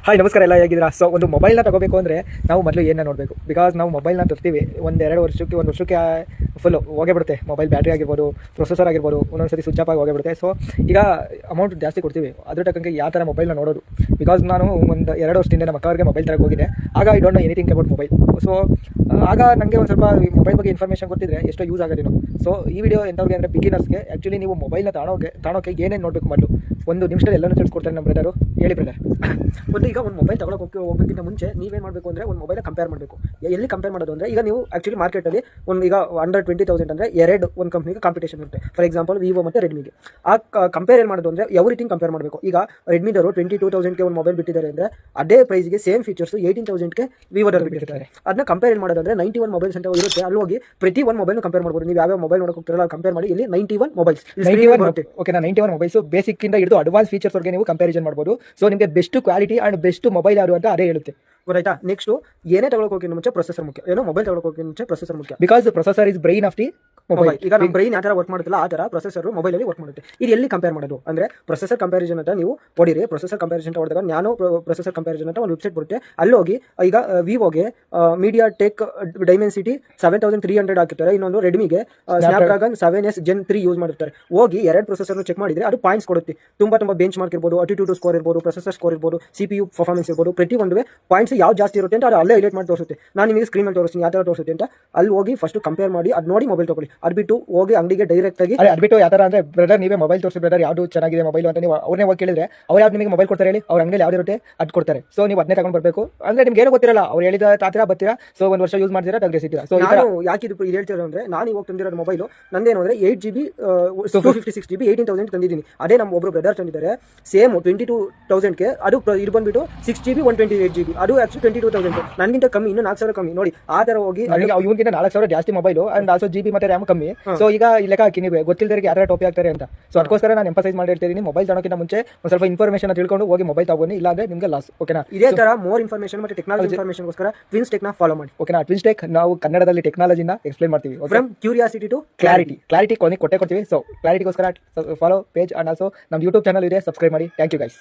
Hi ನಮಸ್ಕಾರ, ಎಲ್ಲ ಹೇಗಿದ್ದೀರಾ? ಸೊ ಒಂದು ಮೊಬೈಲ್ನ ತಗೋಬೇಕು ಅಂದರೆ ನಾವು ಮೊದಲು ಏನನ್ನ ನೋಡಬೇಕು. ಬಿಕಾಸ್ ನಾವು ಮೊಬೈಲ್ನ ತರ್ತೀವಿ, ಒಂದು ವರ್ಷಕ್ಕೆ ಫುಲ್ಲು ಹೋಗೇ ಬಿಡುತ್ತೆ. ಮೊಬೈಲ್ ಬ್ಯಾಟ್ರಿ ಆಗಿರ್ಬೋದು, ಪ್ರೊಸೆಸರ್ ಆಗಿರ್ಬೋದು, ಒಂದೊಂದು ಸ್ವಿಚ್ ಆಫ್ ಆಗಿ ಹೋಗೇ ಬಿಡುತ್ತೆ. ಸೊ ಈಗ ಅಮೌಂಟ್ ಜಾಸ್ತಿ ಕೊಡ್ತೀವಿ, ಅದ್ರ ತಕ್ಕಂಗೆ ಯಾವ ಥರ ಮೊಬೈಲ್ನ ನೋಡೋದು. ಬಿಕಾಸ್ ನಾನು ಒಂದು 2 ವರ್ಷದಿಂದ ನಮ್ಮ ಅಕ್ಕವ್ರಿಗೆ ಮೊಬೈಲ್ ತರಕ್ಕೆ ಹೋಗಿದ್ದೆ. ಆಗ I don't know anything about mobile. So ಆಗ ನನಗೆ ಒಂದು ಸ್ವಲ್ಪ ಮೊಬೈಲ್ ಬಗ್ಗೆ ಇನ್ಫಾರ್ಮೇಷನ್ ಗೊತ್ತಿದ್ರೆ ಎಷ್ಟೋ ಯೂಸ್ ಆಗೋದೇನು. ಸೊ ಈ ವಿಡಿಯೋ ಎಂಥವ್ರಿಗೆ ಅಂದರೆ ಬಿಗಿನರ್ಸ್ಗೆ. ಆ್ಯಕ್ಚುಲಿ ನೀವು ಮೊಬೈಲ್ನ ತಾಣೋಕೆ ಏನೇನು ನೋಡಬೇಕು ಮೊದಲು ಒಂದು ನಿಮಿಷದಲ್ಲಿ ಎಲ್ಲನೂ ತಿಳಿಸ್ಕೊಡ್ತಾರೆ ನಮ್ಮ ಬ್ರದರು. ಹೇಳಿ ಬ್ರದರ್. ಈಗ ಒಂದು ಮೊಬೈಲ್ ಹೋಗೋಕ್ಕಿಂತ ಮುಂಚೆ ನೀವೇನು ಮಾಡಬೇಕು ಅಂದರೆ ಒಂದು ಮೊಬೈಲ್ ಕಂಪೇರ್ ಮಾಡಬೇಕು. ಎಲ್ಲಿ ಕಂಪೇರ್ ಮಾಡೋದು ಅಂದರೆ, ಈಗ ನೀವು ಆ್ಯಕ್ಚುಲಿ ಮಾರ್ಕೆಟಲ್ಲಿ ಈಗ ಅಂಡರ್ 20,000 ಅಂದರೆ ಒಂದು ಕಂಪ್ನಿಗೆ ಕಾಂಪಿಟೇಷನ್ ಇರುತ್ತೆ. ಫಾರ್ ಎಕ್ಸಾಂಪಲ್ ವಿವೋ ಮತ್ತು ರೆಡ್ಮಿಗೆ. ಆ ಕಂಪೇರ್ ಏನು ಮಾಡೋದು ಅಂದರೆ ಎವ್ರಿಥಿಂಗ್ ಕಂಪೇರ್ ಮಾಡಬೇಕು. ಈಗ ರೆಡ್ಮಿದವರು 22,000ಗೆ ಒಂದು ಮೊಬೈಲ್ ಬಿಟ್ಟಿದ್ದಾರೆ ಅಂದರೆ ಅದೇ ಪ್ರೈಸ್ಗೆ ಸೇಮ್ ಫೀಚರ್ಸ್ 18,000ಗೆ ವಿವೋದವ್ರು ಬಿಟ್ಟಿರ್ತಾರೆ. ಅದನ್ನ ಕಂಪೇರ್ ಏನು ಮಾಡೋದು ಅಂದರೆ 91 ಮೊಬೈಲ್ಸ್ ಅಂತ ಇರುತ್ತೆ. ಅಲ್ಲಿ ಹೋಗಿ ಪ್ರತಿ ಒಂದು ಮೊಬೈಲ್ ಕಂಪೇರ್ ಮಾಡ್ಬೋದು. ನೀವು ಯಾವ ಮೊಬೈಲ್ ನೋಡೋಕೆ ಹೋಗ್ತಿರಲ್ಲ ಕಂಪೇರ್ ಮಾಡಿ. ಇಲ್ಲಿ 91 ಮೊಬೈಲ್ಸ್, 91 ಮೊಬೈಲ್ಸ್ ಬೇಸಿಕ್ ಇಂದ ಹಿಡಿದು ಅಡ್ವಾನ್ಸ್ ಫೀಚರ್ಸ್ ವರೆಗೆ ನೀವು ಕಂಪ್ಯಾರಿಸನ್ ಮಾಡ್ಬೋದು. ಸೊ ನಿಮಗೆ best quality and best mobile ಯಾರು ಅಂತ ಅದೇ ಹೇಳುತ್ತೆ. ಗೊತ್ತಾಯ್ತಾ? ನೆಕ್ಸ್ಟ್ ಏನೇ ತಗೊಳ್ಳೋಕೆ ಮುಂಚೆ ಪ್ರೊಸೆಸರ್ ಮುಖ್ಯ. ಮೊಬೈಲ್ ತಗೊಳ್ಳೋಕೆ ಮುಂಚೆ ಪ್ರೊಸೆಸರ್ ಮುಖ್ಯ. Because processor is brain of the mobile. ಈಗ ನಮ್ಮ ಬ್ರೈನ್ ಯಾವ ಥರ ವರ್ಕ್ ಮಾಡುತ್ತಲ್ಲ ಆ ಥರ ಪ್ರೊಸೆಸರ್ ಮೊಬೈಲಲ್ಲಿ ವರ್ಕ್ ಮಾಡುತ್ತೆ. ಇದು ಎಲ್ಲಿ ಕಂಪೇರ್ ಮಾಡೋದು ಅಂದರೆ ಪ್ರೊಸೆಸರ್ ಕಂಪ್ಯಾರಿಸನ್ ಅಂತ ನೀವು ಹೊಡಿರಿ. ಪ್ರೊಸೆಸರ್ ಕಂಪ್ಯಾರಿಸನ್ ಅಂತ ಹೊಡೆದಾಗ ನಾನು ಪ್ರೊಸೆಸರ್ ಕಂಪ್ಯಾರಿಸನ್ ಅಂತ ಒಂದು ವೆಬ್ಸೈಟ್ ಬರುತ್ತೆ. ಅಲ್ಲಿ ಹೋಗಿ ಈಗ ವಿವೋಗೆ ಮೀಡಿಯಾ ಟೆಕ್ ಡೈಮೆನ್ಸಿಟಿ 7300 ಹಾಕಿರ್ತಾರೆ. ಇನ್ನೊಂದು ರೆಡ್ಮಿಗೆ ಸ್ನ್ಯಾಪ್ಡ್ರಾಗನ್ 7S Gen 3 ಯೂಸ್ ಮಾಡಿರ್ತಾರೆ. ಹೋಗಿ ಎರಡು ಪ್ರೊಸೆಸರ್ನ ಚೆಕ್ ಮಾಡಿದರೆ ಅದು ಪಾಯಿಂಟ್ಸ್ ಕೊಡುತ್ತೆ. ತುಂಬ ಬೆಂಚ್ ಮಾರ್ಕ್ ಇರ್ಬೋದು, ಅಟಿಟ್ಯೂಡ್ ಸ್ಕೋರ್ ಇರ್ಬೋದು, ಪ್ರೊಸೆಸರ್ ಸ್ಕೋರ್ ಇರ್ಬೋದು, CPU ಪರ್ಫಾರ್ಮೆನ್ಸ್ ಇರ್ಬೋದು. ಪ್ರತಿ ಒಂದು ಪಾಯಿಂಟ್ಸ್ ಯಾವ ಜಾಸ್ತಿ ಇರುತ್ತೆ ಅಂತ ಅದು ಅಲ್ಲೇ ಹೈಲೈಟ್ ಮಾಡಿ ತೋರಿಸುತ್ತೆ. ನಾನು ನಿಮಗೆ ಸ್ಕ್ರೀನ್ ಮೇಲೆ ತೋರಿಸ್ತೀನಿ ಯಾವ ಥರ ತೋರಿಸುತ್ತೆ ಅಂತ. ಅಲ್ಲಿ ಹೋಗಿ ಫಸ್ಟ್ ಕಂಪೇರ್ ಮಾಡಿ ಅದು ನೋಡಿ ಮೊಬೈಲ್ ತಗೊಳ್ಳಿ. ಅದ್ಬಿಟ್ಟು ಹೋಗಿ ಅಂಗಡಿಗೆ ಡೈರೆಕ್ಟ್ ಆಗಿ ಅದ್ಬಿಟ್ಟು ಯಾವ ಥರ ಅಂದರೆ ಬ್ರದರ್ ನೀವೇ ಮೊಬೈಲ್ ತೋರಿಸಿ ಬ್ರದರ್ ಯಾವುದು ಚೆನ್ನಾಗಿದೆ ಮೊಬೈಲ್ ಅಂತ ನೀವು ಅವ್ರನ್ನೇ ಹೋಗಿ ಕೇಳಿದ್ರೆ ಅವ್ರು ಯಾವ್ದು ನಿಮಗೆ ಮೊಬೈಲ್ ಕೊಡ್ತಾರೆ ಹೇಳಿ, ಅವ್ರ ಅಂಗಡಿಯಲ್ಲಿ ಯಾವ್ದು ಇರುತ್ತೆ ಅದು ಕೊಡ್ತಾರೆ. ಸೊ ನೀವು ಅದನ್ನೇ ತಗೊಂಡು ಬರಬೇಕು. ಅಂದರೆ ನಿಮ್ಗೆ ಏನೂ ಗೊತ್ತಿರಲ್ಲ, ಅವ್ರು ಹೇಳಿದ ತಾತ್ರ ಬರ್ತೀರಾ. ಸೊ ಒಂದು ವರ್ಷ ಯೂಸ್ ಮಾಡ್ತೀರಾ, ತೆಗೆಸಿದ್ದೀರಾ. ಸೊ ನಾನು ಯಾಕೆ ಇದು ಹೇಳ್ತಿರೋ ಅಂದರೆ, ನಾನು ಇವಾಗ ತಂದಿರೋದು ಮೊಬೈಲು ನಂದೇನು ಅಂದರೆ 8GB 256GB 18,000 ತಂದಿದ್ದೀನಿ. ಅದೇ ನಮ್ಮ ಒಬ್ಬರು ಬ್ರದರ್ ತಂದಿದ್ದಾರೆ ಸೇಮ್ 22,000ಗೆ. ಅದು ಇದು ಬಂದ್ಬಿಟ್ಟು 6GB 128GB. ಅದು ಆಕ್ಚುಲಿ 22,000 ನನಗಿಂತ ಕಮ್ಮಿ, ಇನ್ನೂ 4,000 ಕಮ್ಮಿ. ನೋಡಿ ಆ ಥರ ಹೋಗಿ ಇವನಿಗಿಂತ 4,000 ಜಾಸ್ತಿ ಮೊಬೈಲು ಅಂಡ್ ಆಲ್ಸೋ GB ಮತ್ತೆ ರ್ಯಾಮ್ ಕಮ್ಮಿ. ಸೊ ಈಗ ಲೆಕ್ಕ ಹಾಕಿ ನೀವು ಗೊತ್ತಿಲ್ಲದರಿಗೆ ಯಾರು ಟೋಪಿ ಆಗ್ತಾರೆ ಅಂತ. ಸೊ ಅದಕ್ಕೋಸ್ಕರ ನಾನು ಎಂಫಸೈಸ್ ಮಾಡಿ ಹೇಳ್ತಿದ್ದೀನಿ, ಮೊಬೈಲ್ ತಗೋಕ್ಕಿಂತ ಮುಂಚೆ ಒಂದು ಸ್ವಲ್ಪ ಇನ್ಫಾರ್ಮೇಷನ್ ತಿಳ್ಕೊಂಡು ಹೋಗಿ ಮೊಬೈಲ್ ತಗೊಂಡು, ಇಲ್ಲಾಂದ್ರೆ ನಿಮಗೆ ಲಾಸ್. ಓಕೆನಾ? ಇದೇ ತರ ಮೋರ್ ಇನ್ಫಾರ್ಮೇಷನ್ ಮತ್ತೆ ಟೆಕ್ನಾಲಜಿ ಇನ್ಫಾರ್ಮೇಷನ್ಗೋಸ್ಕರ ಟ್ವಿನ್ಸ್ ಟೆಕ್ನ ಫಾಲೋ ಮಾಡಿ. ಓಕೆನಾ? ಟ್ವಿನ್ಸ್ ಟೆಕ್ ನಾವು ಕನ್ನಡದಲ್ಲಿ ಟೆಕ್ನಾಲಜಿನ ಎಕ್ಸ್ಪ್ಲೇನ್ ಮಾಡ್ತೀವಿ. ಫ್ರಮ್ ಕ್ಯೂರಿಯಾಸಿಟಿ ಟು ಕ್ಲಾರಿಟಿ ಕೊನೆ ಕೊಟ್ಟೆ ಕೊಡ್ತೀವಿ. ಸೊ ಕ್ಲಾರಿಟಿಗೋಸ್ಕರ ಫಾಲೋ ಪೇಜ್ ಅಂಡ್ ಆಲ್ಸೋ ನಮ್ಮ ಯೂಟ್ಯೂಬ್ ಚಾನಲ್ ಇದೆ, ಸಬ್ಸ್ಕ್ರೈಬ್ ಮಾಡಿ. Thank you guys.